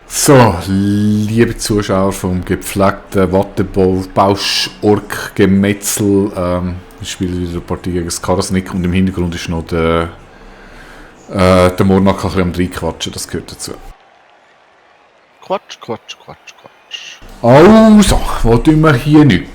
So, liebe Zuschauer vom gepflegten Wattebausch-Ork-Gemetzel, wir spielen wieder eine Partie gegen das Karasnik und im Hintergrund ist noch der Mornak ein bisschen am reinquatschen, das gehört dazu. Quatsch. Also, was tun wir hier nicht?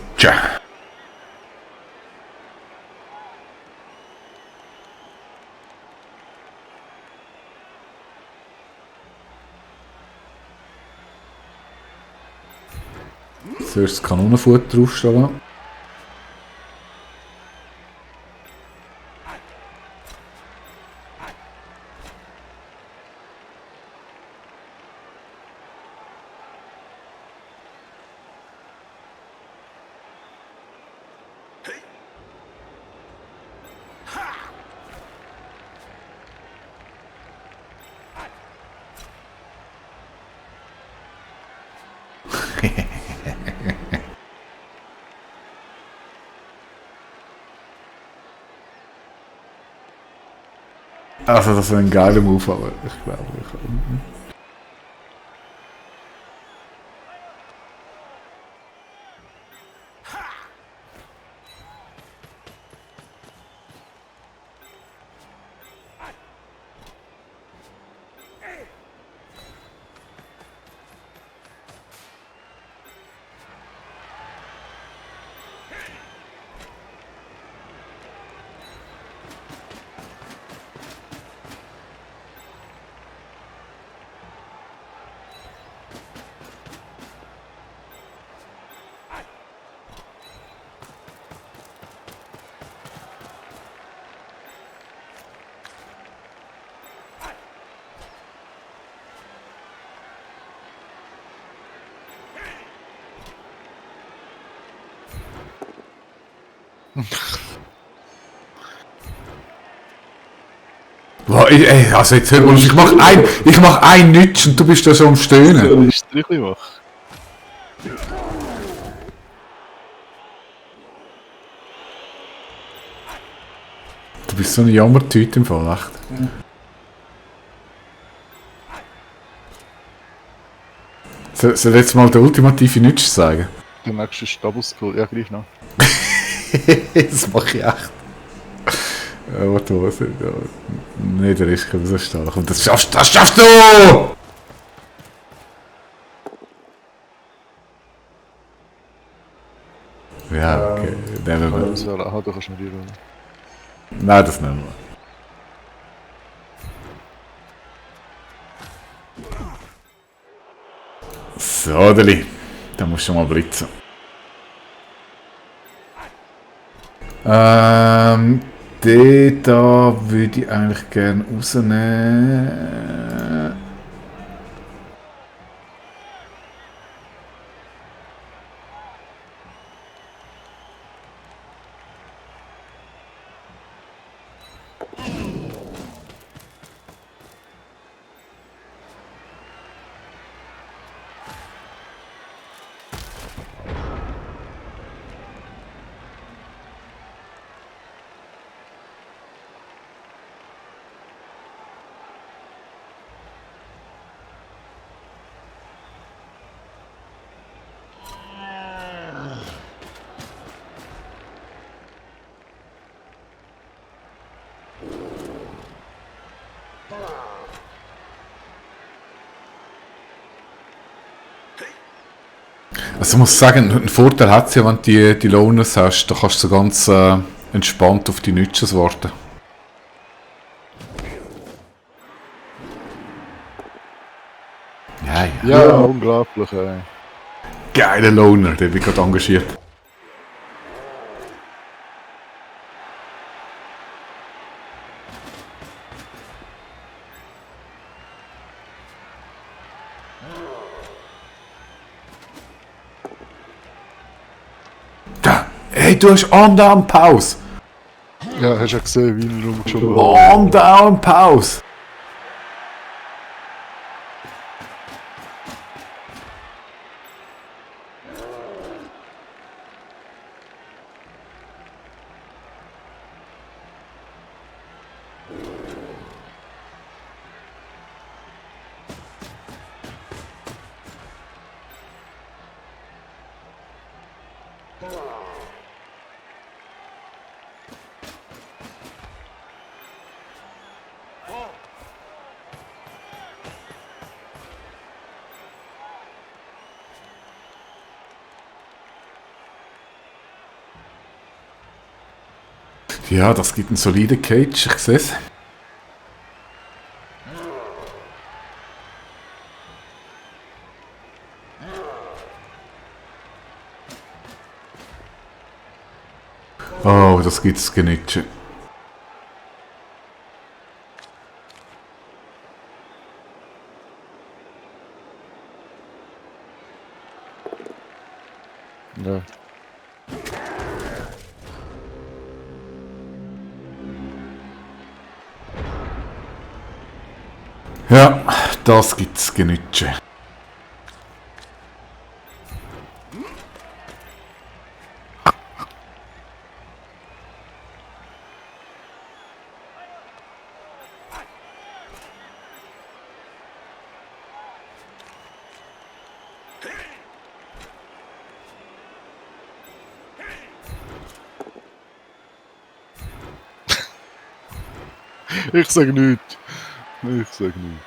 Zuerst das Kanonenfutter draufstellen. Also das ist ein geiler Move, aber ich glaube Boah, also jetzt hör mal, ich mach ein Nütsch und du bist da so am Stöhnen. Das ist ein bisschen wach. Du bist so eine Jammertüte im Fall, echt. Soll jetzt mal der ultimative Nütsch sagen? Der nächste ist Double Skull. Ja, gleich noch. Das mach ich echt. Warte, was? Ja. Nee, der ist so stark. Und das schaffst du! Ja, okay. Nehmen wir. Das wäre auch, du kannst nicht rühren. Nein, das nehmen wir. So, Deli. Da musst du mal blitzen. Den da würde ich eigentlich gerne rausnehmen. Also ich muss sagen, einen Vorteil hat es ja, wenn du die Loners hast, da kannst du so ganz entspannt auf die Nützes warten. Ja, unglaublich, ey. Geiler Loner, der wird gerade engagiert. Da! Hey, du hast On-Down-Pause! Ja, hast du ja gesehen, wie er rumgeschoben hat. On-Down-Pause! Ja, das gibt einen soliden Cage, ich sehe es. Oh, das gibt's Genitsche. Ja. Ja, das gibt's Genitsche. Ich sag nichts. Ich sag nichts.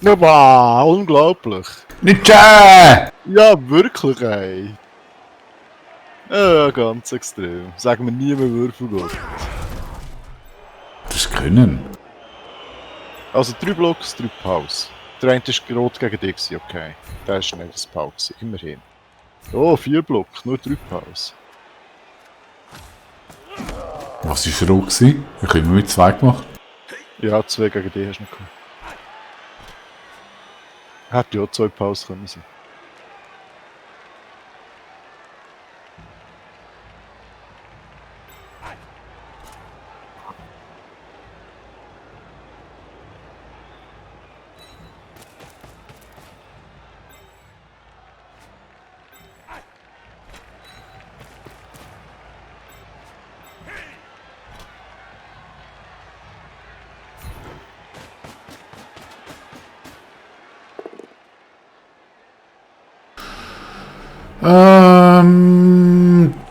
Ja, wow, unglaublich. Nitsche! Ja, wirklich, ey. Ja, ganz extrem. Sagen wir nie mehr Würfelgott. Das ist können. Also 3 Blocks, 3 Pause. Der eine war rot gegen dich, gewesen, okay. Der ist nicht das Pause, immerhin. Oh, 4 Blocks, nur 3 Pause. Was war rot gewesen? Ich habe immer mit 2 gemacht. Ja, 2 gegen dich hast du noch gehabt. Hätte ja 2 Pause können sein.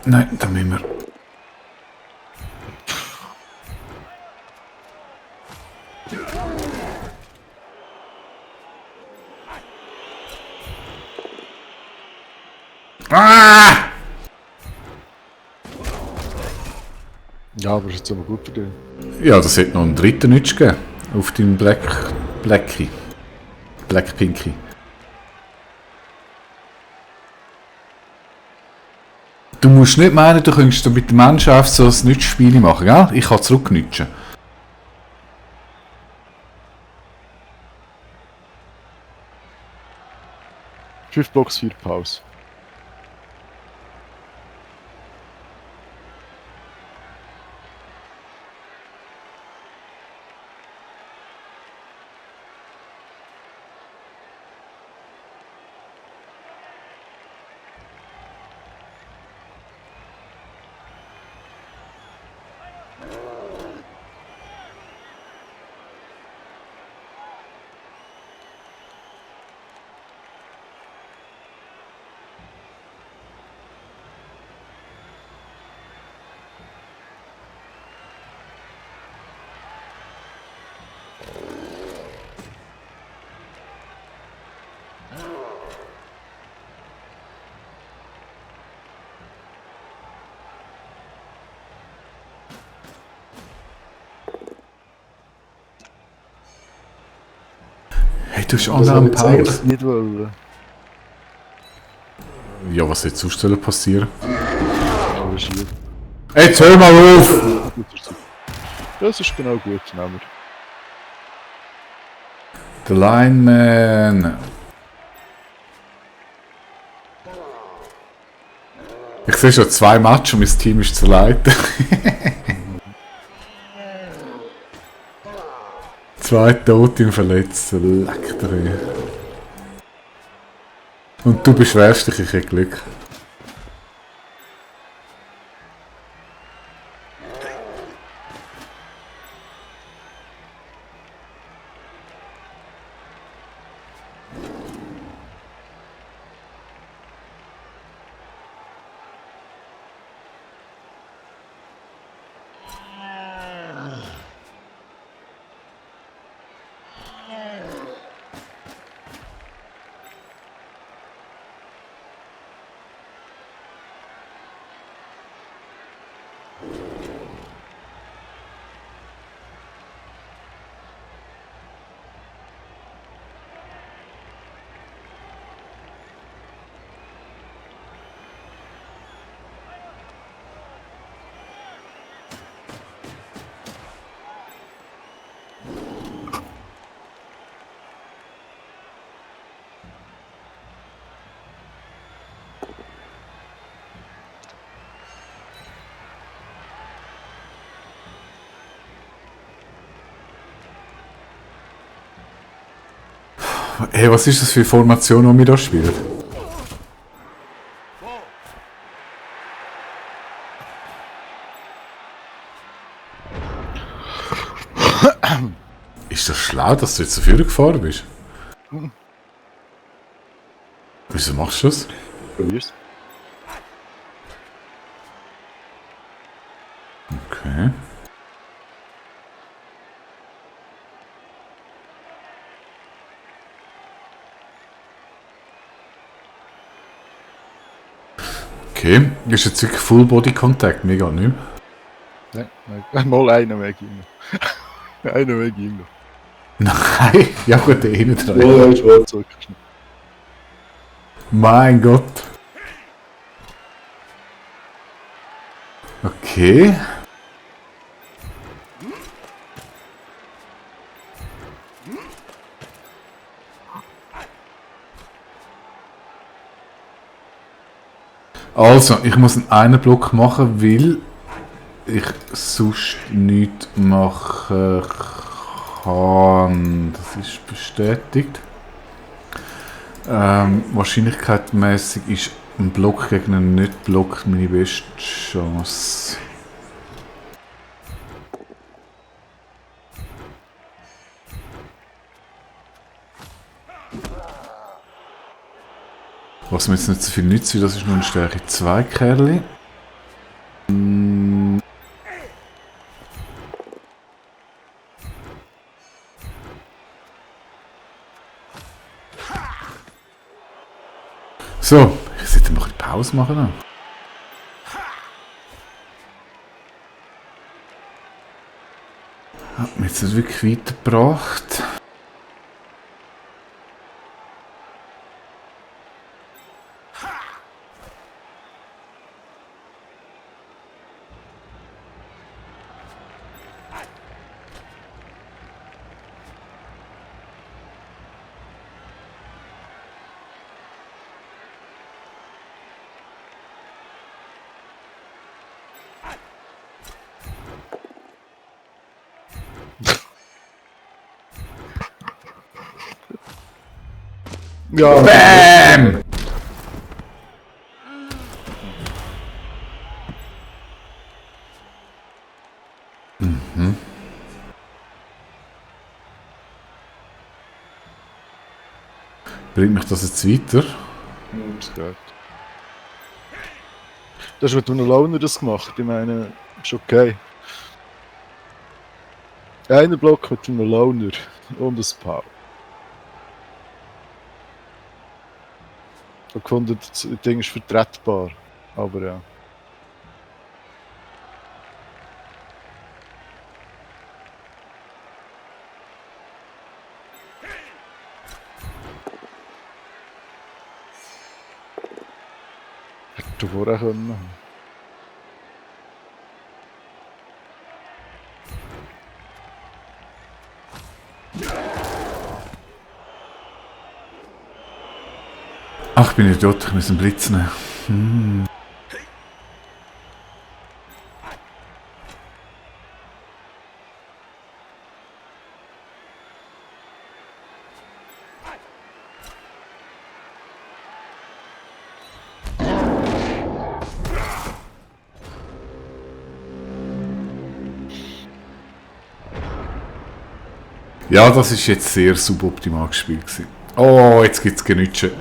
Nein, da müssen wir. Ah! Ja, aber ist jetzt aber gut für dich. Ja, das hätte noch einen dritten Nitsch gegeben. Auf deinem Blackie. Black Pinky. Du musst nicht meinen, du könntest mit der Mannschaft so ein Nitsch-Spiel machen, gell? Ich kann zurücknitschen. 5 Blocks, 4 Pause. Hey, du hast Das auch habe eine ich jetzt eigentlich Pause. nicht wollen. Ja, was jetzt sonst soll passieren? Aber schief. Jetzt hör mal auf! Das ist genau gut, nehmen wir. Der Lineman. Ich sehe schon 2 Matches und mein Team ist zu leiten. 2 Tote im Verletzten. Leck dir. Und du beschwerst dich, ich habe Glück. Hey, was ist das für eine Formation, die wir hier spielen? Ist das schlau, dass du jetzt dafür gefahren bist? Wieso machst du das? Probier's. Okay. Okay, ist jetzt wirklich Full Body Contact, mega nicht mehr. Nein, mal einen Weg immer. Einen Weg immer. Nein, ja gut, der innen dran. Ja, schwarz zurückgeschnitten. Mein Gott. Okay. Also, ich muss einen Block machen, weil ich sonst nichts machen kann. Das ist bestätigt. Wahrscheinlichkeitsmäßig ist ein Block gegen einen Nicht-Block meine beste Chance. Was mir jetzt nicht so viel nützt, das ist nur eine Stärke 2 Kerli. So, ich sollte mal ein bisschen Pause machen. Hat mich jetzt nicht wirklich weitergebracht. Ja, BAM! Bringt mich das jetzt weiter? das geht. Das ist mit einem Loner das gemacht. Ich meine, ist okay. Einer Block mit einem Loner und ein Pau. Ich fand, das Ding ist vertretbar. Aber ja. Hätte du vorher können. Ach, bin ich tot, ich muss einen Blitz nehmen. Ja, das ist jetzt sehr suboptimal gespielt gewesen. Oh, jetzt gibt es Genütsche.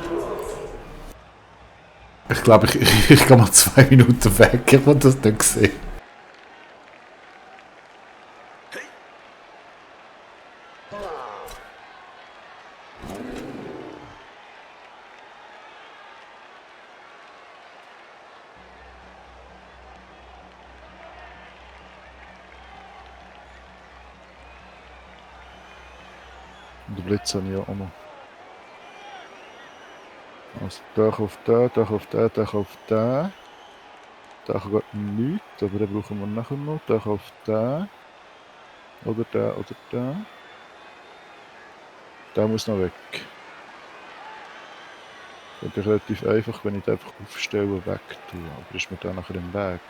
Ich glaube, ich gehe mal 2 Minuten weg. Ich will das nicht sehen. Und den Blitz habe ich ja auch noch. Also Dach auf den, Dach auf den, Dach auf den. Dach geht nichts, aber den brauchen wir nachher noch. Dach auf den. Oder den, oder den. Der muss noch weg. Das ist relativ einfach, wenn ich den einfach aufstellen weg tue. Aber ist mir der nachher im Weg?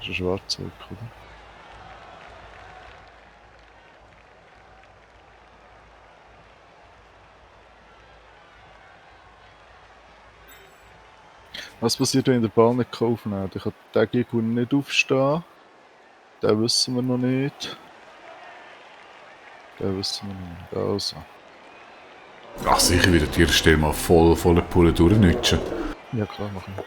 Das ist ein Schwarzweg, oder? Was passiert, wenn ich den Ball nicht aufnehme? Ich kann den Gegner nicht aufstehen. Den wissen wir noch nicht. Den wissen wir noch nicht. Also. Ach sicher, wieder die erste Stelle mal volle Pulle durchnutschen. Ja klar, machen wir.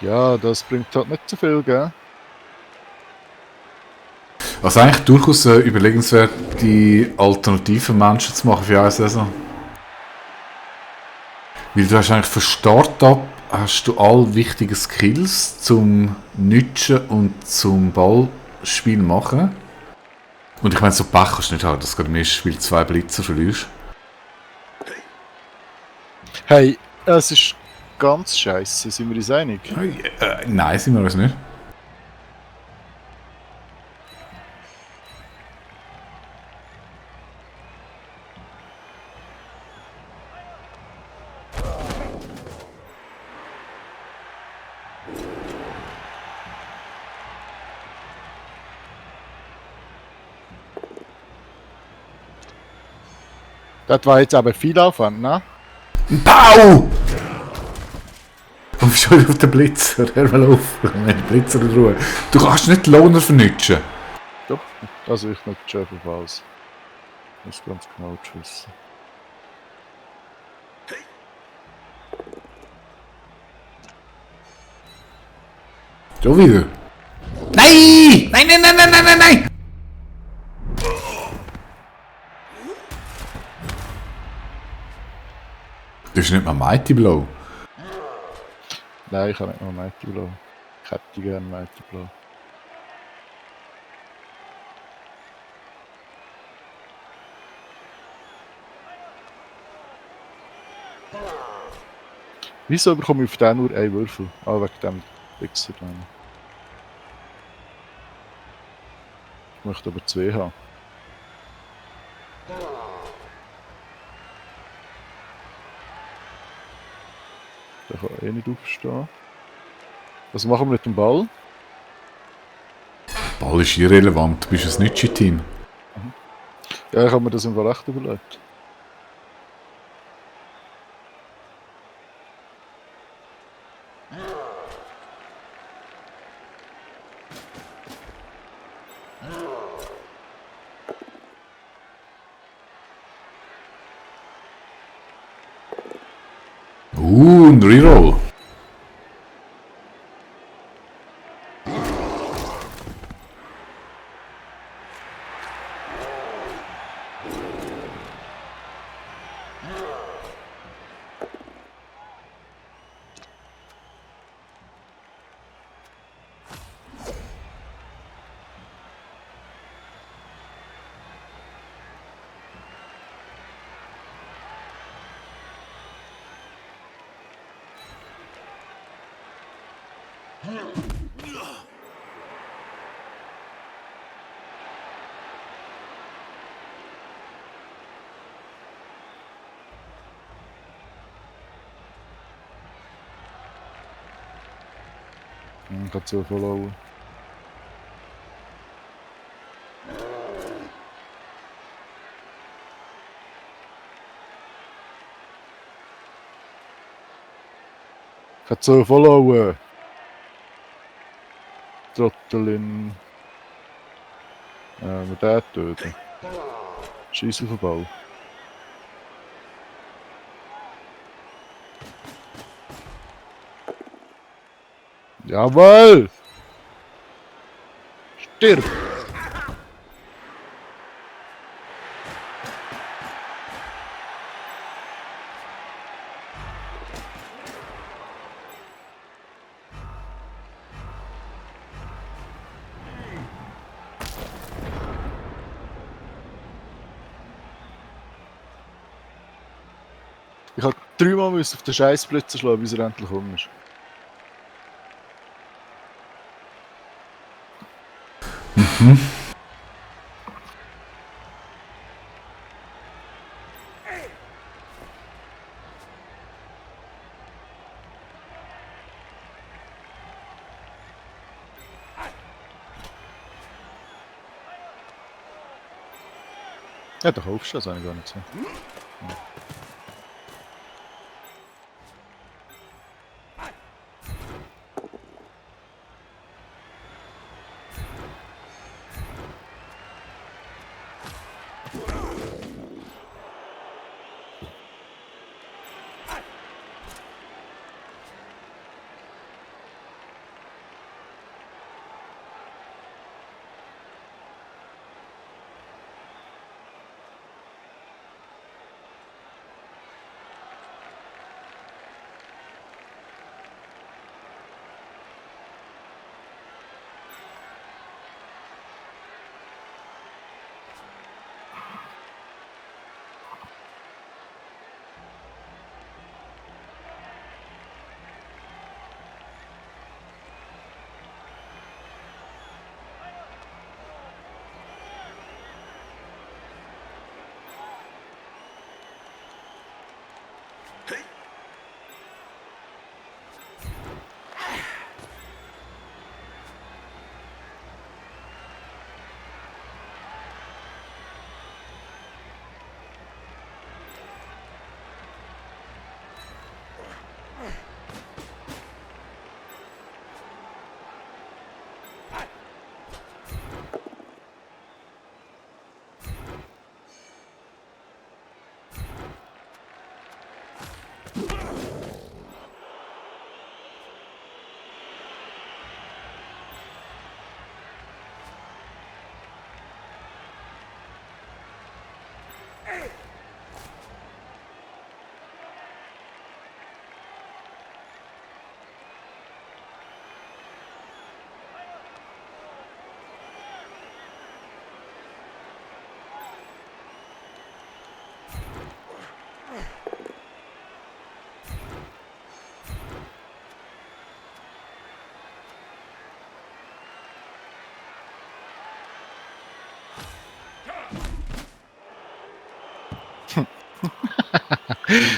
Ja, das bringt halt nicht so viel, gell? Also eigentlich durchaus überlegenswert, die alternativen Menschen zu machen für eine Saison. Weil du hast eigentlich für Start-up hast du all wichtige Skills zum Nutschen und zum Ballspiel machen. Und ich meine, so Pech kannst du nicht haben, dass du im ersten Spiel 2 Blitzer verlierst. Hey, es ist ganz scheiße, sind wir uns einig? Nein, sind wir uns nicht. Das war jetzt aber viel Aufwand, ne? Pau! Komm schon auf den Blitzer, hör mal auf. Den Blitzer in Ruhe. Du kannst nicht Lohner vernutschen. Doch, also ich nicht Jeffrey Falls. Das ist ganz genau zu wissen. Schon wieder. Nein! Nein, nein, nein, nein, nein, nein, nein! Das ist nicht mal Mighty Blow. Nein, ich habe nicht noch Mighty Blow. Ich hätte gerne Mighty Blow. Wieso bekomme ich auf den nur einen Würfel? Ah, wegen dem Wichser dann. Ich möchte aber 2 haben. Der kann eh nicht aufstehen. Was machen wir mit dem Ball? Ball ist irrelevant, du bist ein Nitschi-Team. Ja, ich habe mir das im Fall echt überlegt. Ein Reroll. Ich kann zu followen. Ich kann zu followen. Trottelin. Wir den töten. Scheiß auf den Ball. Jawohl! Stirb! Ich habe 3-mal auf den Scheißblitzer schlagen, bis er endlich um ist. Ja, doch aufstehen, das habe ich gar nicht gesehen.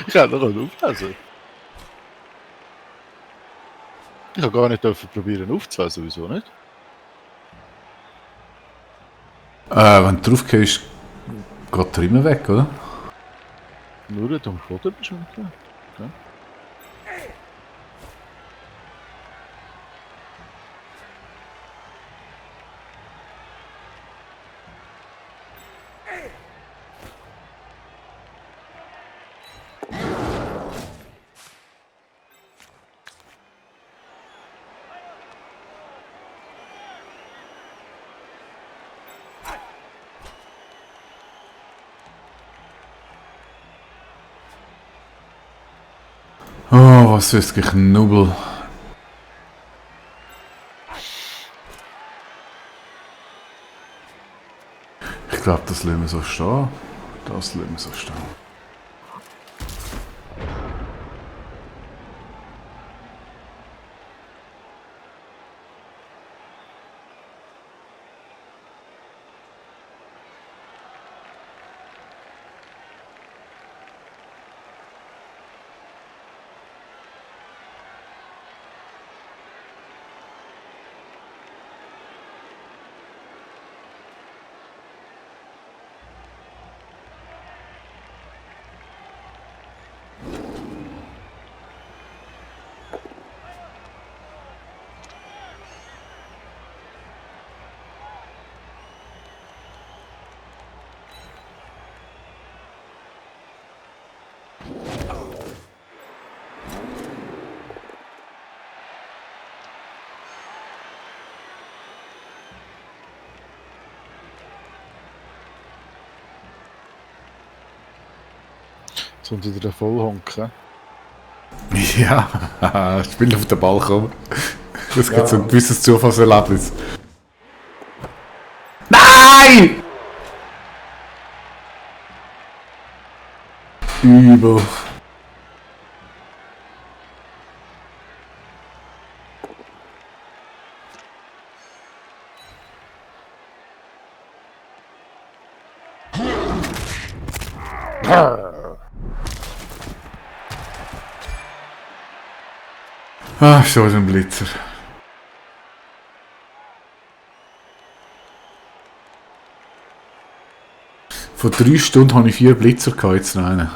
Ich hätte noch auflesen. Ich habe gar nicht probieren aufzulesen, wieso nicht? Wenn du drauf gehst, geht der immer weg, oder? Nur wenn du am Boden bist. Ja. Oh, was für ein Geknubbel. Ich glaube, das lassen wir so stehen. Das lassen wir so stehen. Sonst wieder vollhonken. Ja, Spiel auf den Ball kommen. Das gibt so ein gewisses Zufallserlebnis. Nein! Übel. Ah, schon ein Blitzer. Vor 3 Stunden habe ich 4 Blitzer gehabt, jetzt noch einen.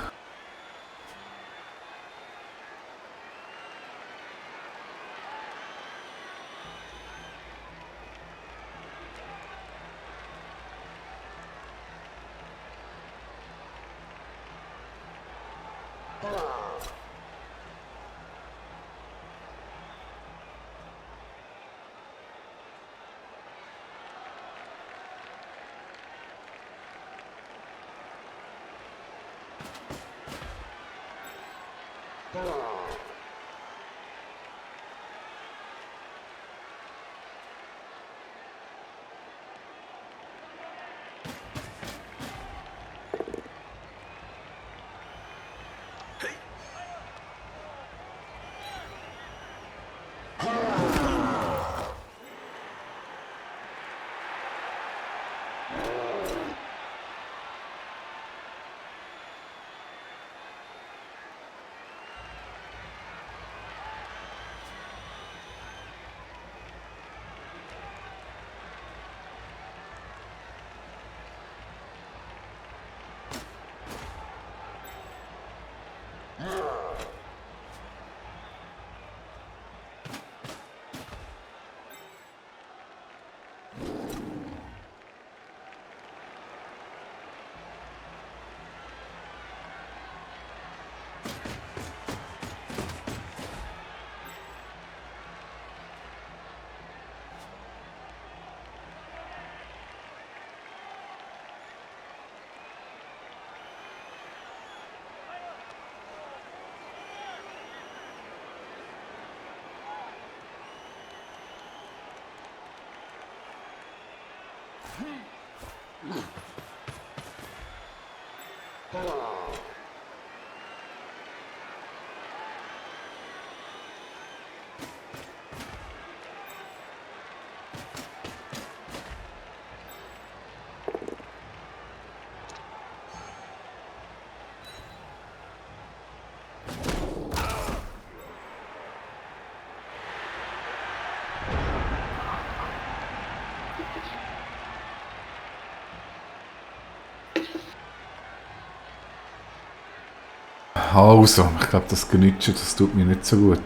Also, ich glaube, das Genütschen, das tut mir nicht so gut.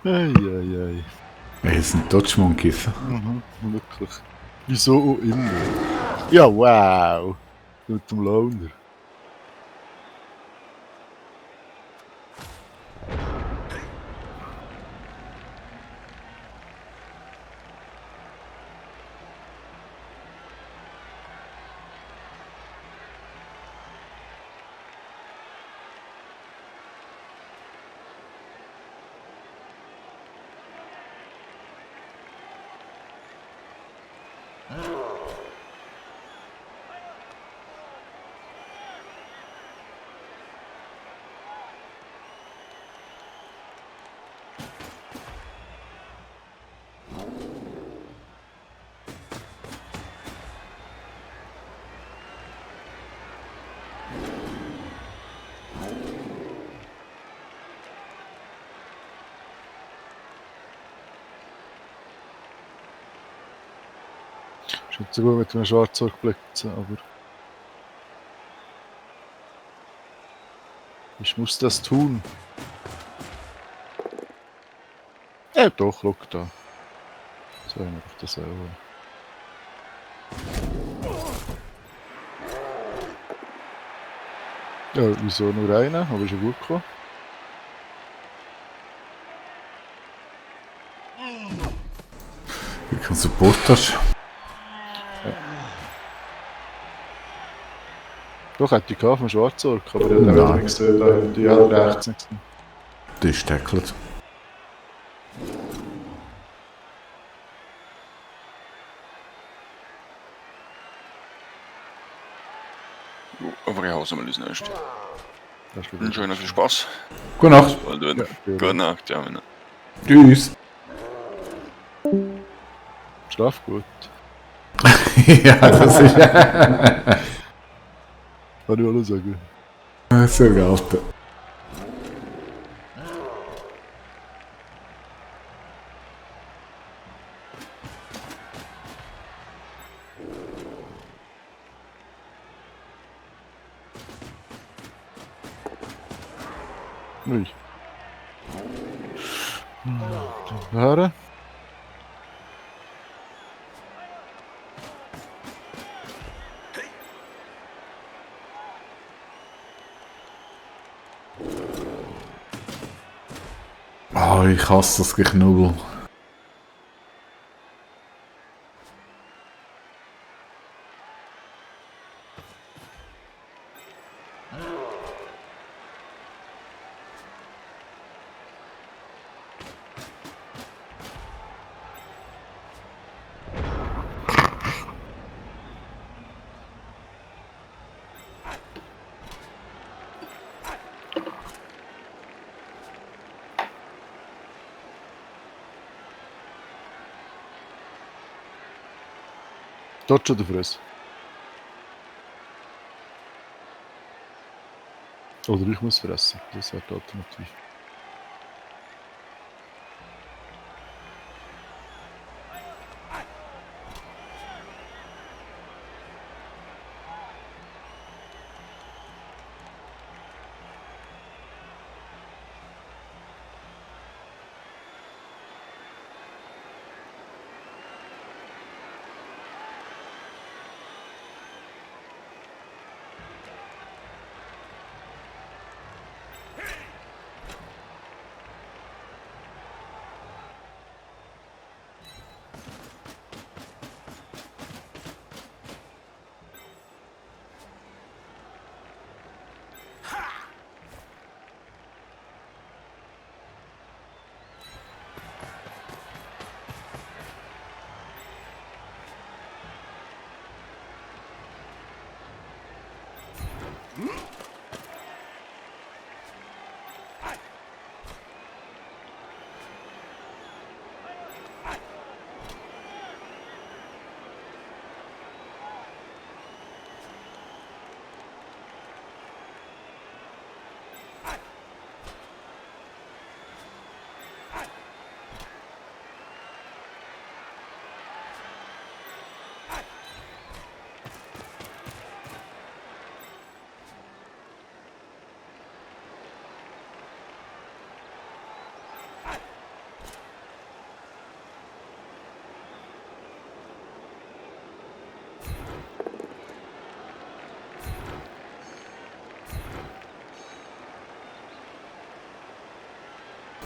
Eieiei. Ey, es sind Dodge Monkeys. Mhm, wirklich. Wieso auch immer. Ja, wow. Mit dem Loner. Ist nicht so gut mit einem Schwarzorg blitzen, aber... Ich muss das tun. Ja, doch, schau da. So haben wir doch das auch. Ja, wieso nur einer? Aber ist ja gut gekommen. Wie kein Support hast. Doch, hätte ich gehabt vom Schwarzorg, aber ich habe wieder Nein. nichts gesehen. Da haben die alle rechts nichts gesehen. Der ist tackelt. Aber ich hause mal das nächste. Das ist Einen wieder schönen viel Spaß. Gute Nacht. Bald Ja, wieder. ja. Gute Nacht, ja. Meine. Tschüss. Schlaf gut. Ja, das ist... Kann ich alles sagen. Sehr gehalten. Ui. Hören? Oh, ich hasse das Geknubbel. Dort schon der Fress. Oder ich muss fressen. Das wäre die Alternative.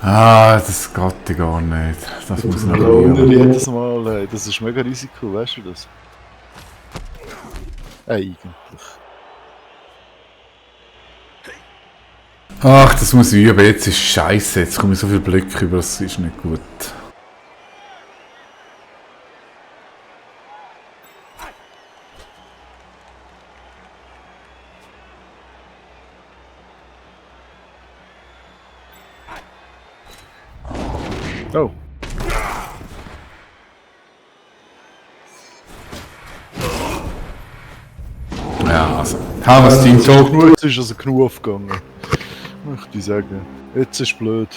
Ah, das geht ja gar nicht. Das muss noch Oder verlieren. jedes Mal, hey, das ist mega Risiko, weißt du das? Eigentlich. Ach, das muss ich üben. Jetzt ist scheiße. Jetzt komme ich so viel Blöcke über, das ist nicht gut. Oh, Ja, also. Haben wir das Team Talk? jetzt ist also genug aufgegangen. Möchte ich sagen. Jetzt ist blöd.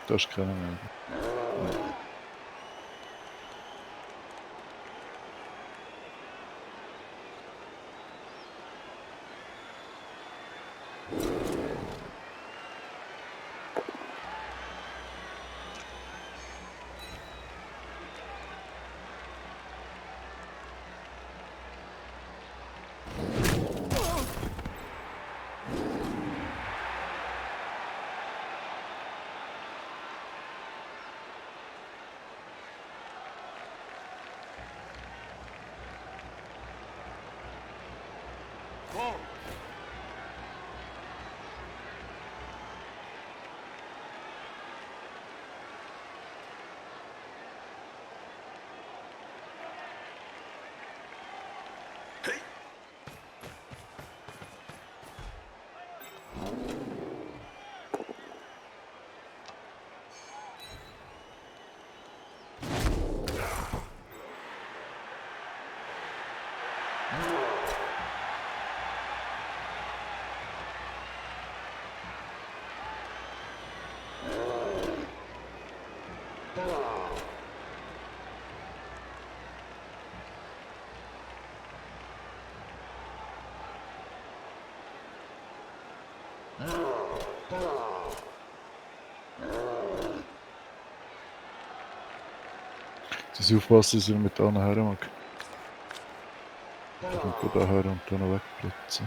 Das ist keiner mehr. Dass ich aufpassen, dass ich mit da nachher mag. Ich komme da her und dann noch wegplatzen.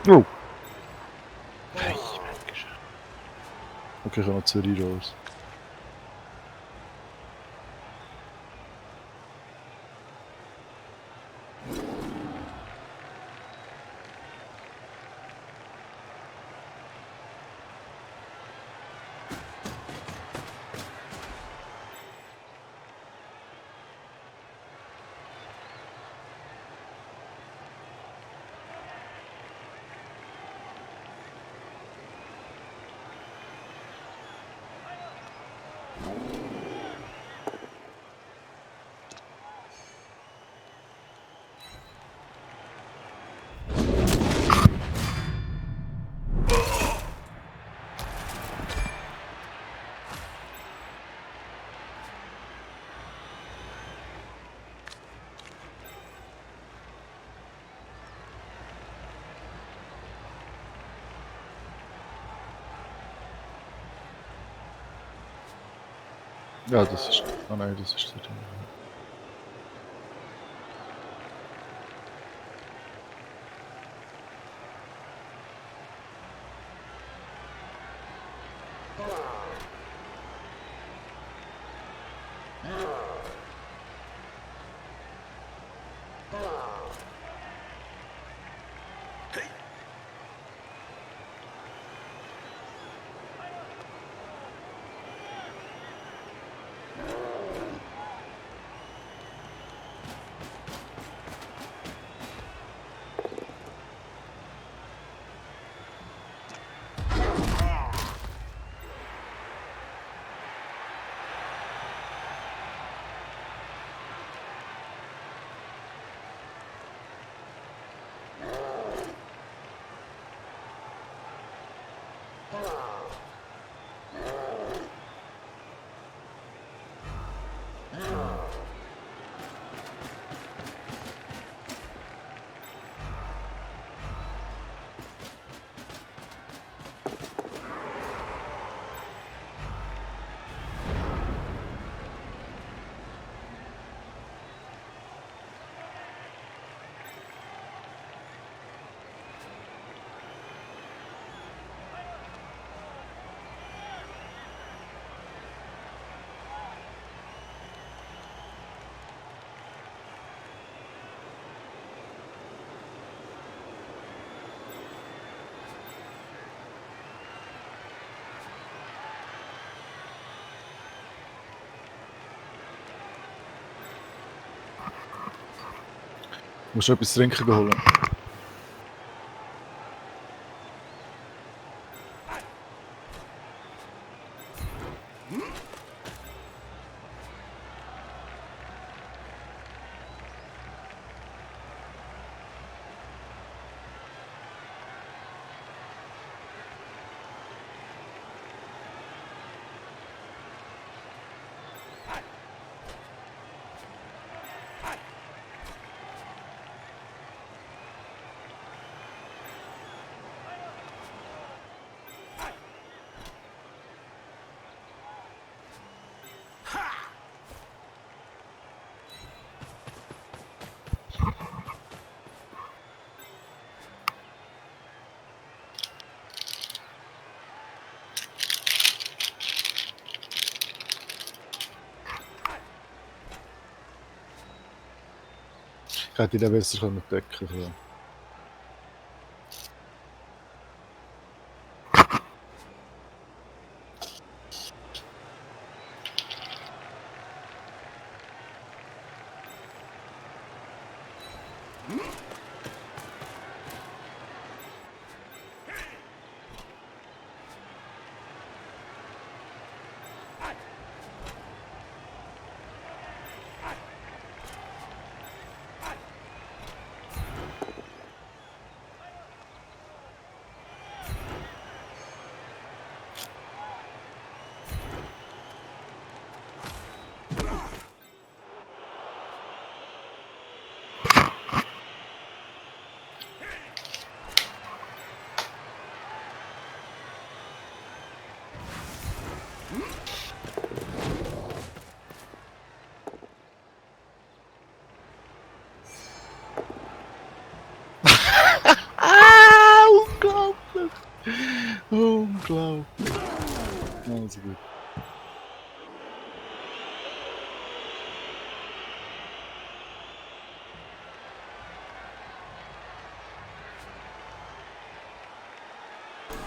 Oh! Hey, Mensch. Okay, ich kann noch Zürich raus. Ja, das ist. Ah nein, das ist der. Musst du etwas zu trinken holen? Ich hätte ihn besser decken können. Unglaublich! Unglaublich! Also gut.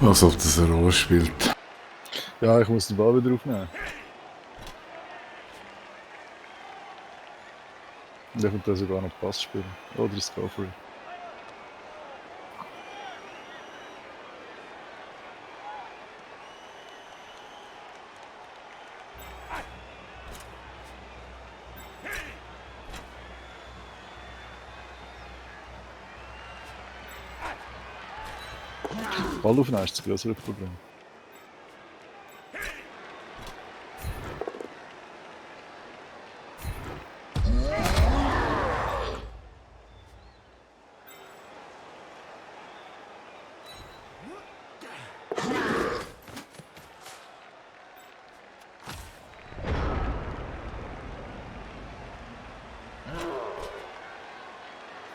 Als ob das eine Rolle spielt. Ja, ich muss den Ball wieder aufnehmen. Und ich könnte da sogar noch Pass spielen. Oder Discovery. Ball aufnehmen ist das größere Problem.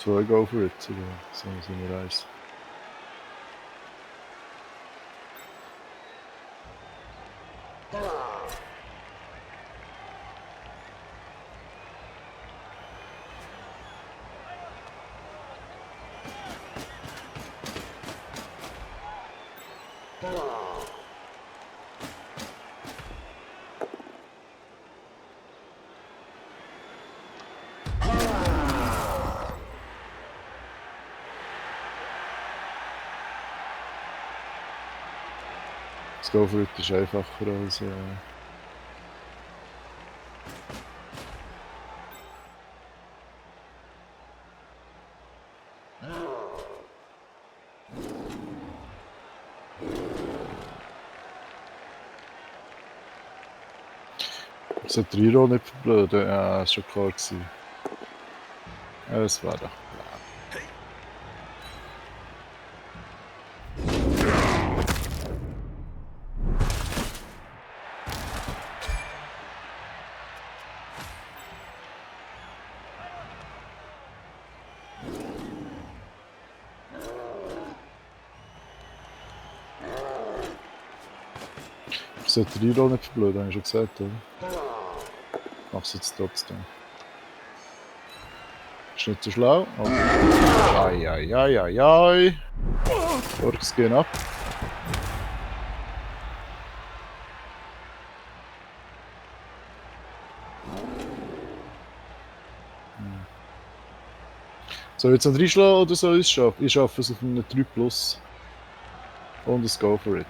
2 Go for it, oder? So sind wir 1. Das Go for it ist einfacher als... Ich sollte Riro nicht verblöden. Ja, das war schon klar gewesen. Ja, das war doch. Ich sollte Riro nicht verblöden, habe ich schon gesagt, oder? Mach's jetzt trotzdem. Ist nicht so schlau. Oh. Ai. Orks gehen ab. Soll ich jetzt noch reinschlagen oder soll ich es schaffen? Ich schaffe es auf einem 3+. Und es Go for it.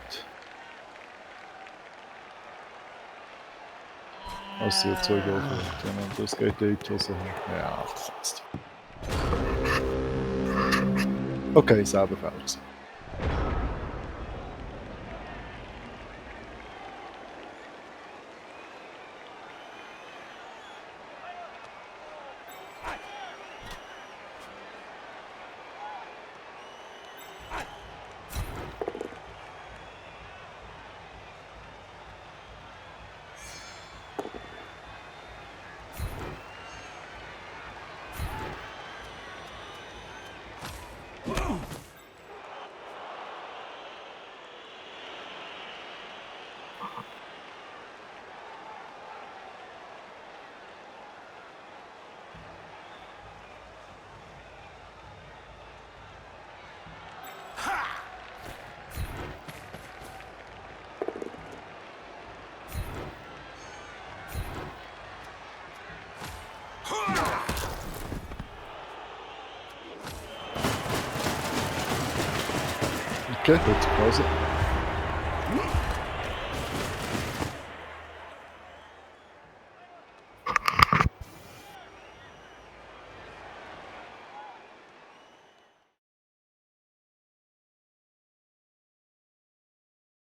Also 2 Go for it. Genau, das geht in die Hose. Ja, fast. Okay, selber Fehler gewesen. Okay, kurze Pause.